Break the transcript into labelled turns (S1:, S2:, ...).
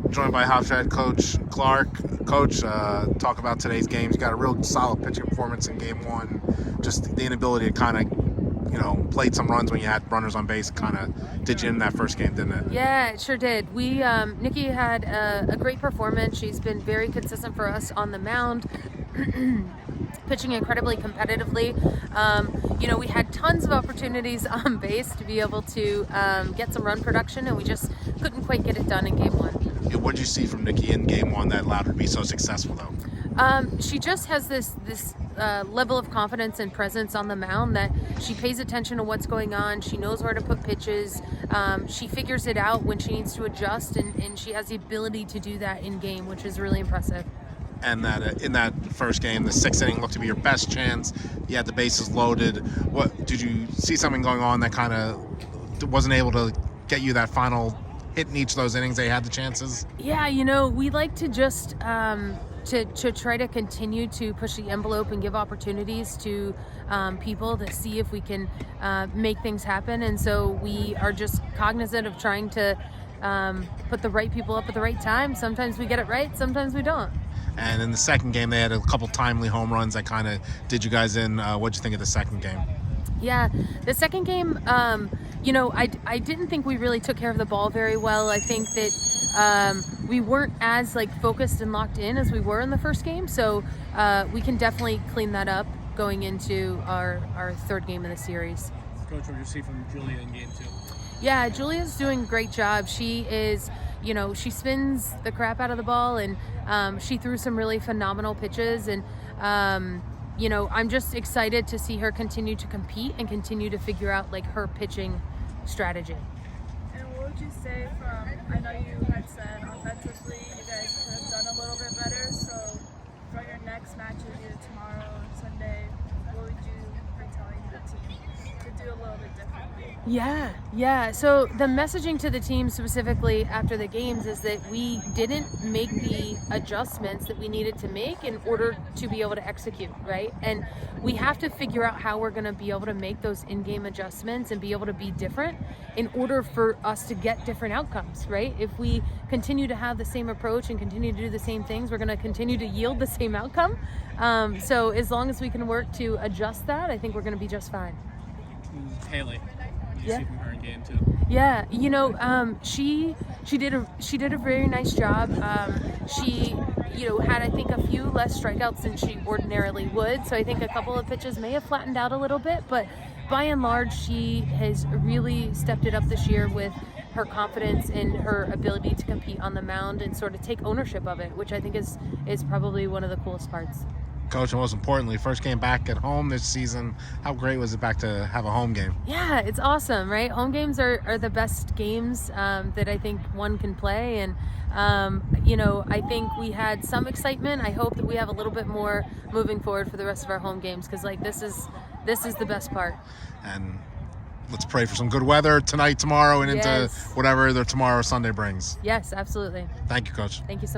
S1: joined by Hofstra head coach Clark. Coach, talk about today's games. You got a real solid pitching performance in game one. Just the inability to kind of, played some runs when you had runners on base. Kind of did you in that first game, didn't it?
S2: Yeah, it sure did. Nikki had a great performance. She's been very consistent for us on the mound. Pitching incredibly competitively. We had tons of opportunities on base to be able to get some run production, and we just couldn't quite get it done in game one.
S1: What did you see from Nikki in game one that allowed her to be so successful, though?
S2: She just has this level of confidence and presence on the mound that she pays attention to what's going on. She knows where to put pitches. She figures it out when she needs to adjust, and she has the ability to do that in game, which is really impressive.
S1: And that in that first game, the sixth inning looked to be your best chance. You had the bases loaded. What did you see something going on that kind of wasn't able to get you that final hit in each of those innings? They had the chances.
S2: Yeah, we like to just to try to continue to push the envelope and give opportunities to people to see if we can make things happen. And so we are just cognizant of trying to put the right people up at the right time. Sometimes we get it right, sometimes we don't.
S1: And in the second game, they had a couple timely home runs that kind of did you guys in. What'd you think of the second game?
S2: Yeah, the second game, I didn't think we really took care of the ball very well. I think that we weren't as focused and locked in as we were in the first game. So we can definitely clean that up going into our third game of the series.
S3: Coach, what did you see from Julia in game two?
S2: Yeah, Julia's doing a great job. She is, she spins the crap out of the ball, and she threw some really phenomenal pitches. And, I'm just excited to see her continue to compete and continue to figure out her pitching strategy.
S4: And what would you say I know you had said offensively you guys could have done a little bit better. So for your next matches, either tomorrow or Sunday, what would you be telling the team to do a little bit differently?
S2: Yeah. So the messaging to the team specifically after the games is that we didn't make the adjustments that we needed to make in order to be able to execute, right? And we have to figure out how we're going to be able to make those in-game adjustments and be able to be different in order for us to get different outcomes, right? If we continue to have the same approach and continue to do the same things, we're going to continue to yield the same outcome. So as long as we can work to adjust that, I think we're going to be just fine.
S3: Haley, what did you see from her in game two?
S2: Yeah, she did a very nice job. She had I think a few less strikeouts than she ordinarily would. So I think a couple of pitches may have flattened out a little bit, but by and large, she has really stepped it up this year with her confidence and her ability to compete on the mound and sort of take ownership of it, which I think is probably one of the coolest parts.
S1: Coach, and most importantly, first game back at home this season. How great was it back to have a home game?
S2: Yeah, it's awesome, right? Home games are the best games that I think one can play. And, I think we had some excitement. I hope that we have a little bit more moving forward for the rest of our home games because, this is the best part.
S1: And let's pray for some good weather tonight, tomorrow, and into
S2: Yes.
S1: whatever the tomorrow or Sunday brings.
S2: Yes, absolutely.
S1: Thank you, Coach.
S2: Thank you so much.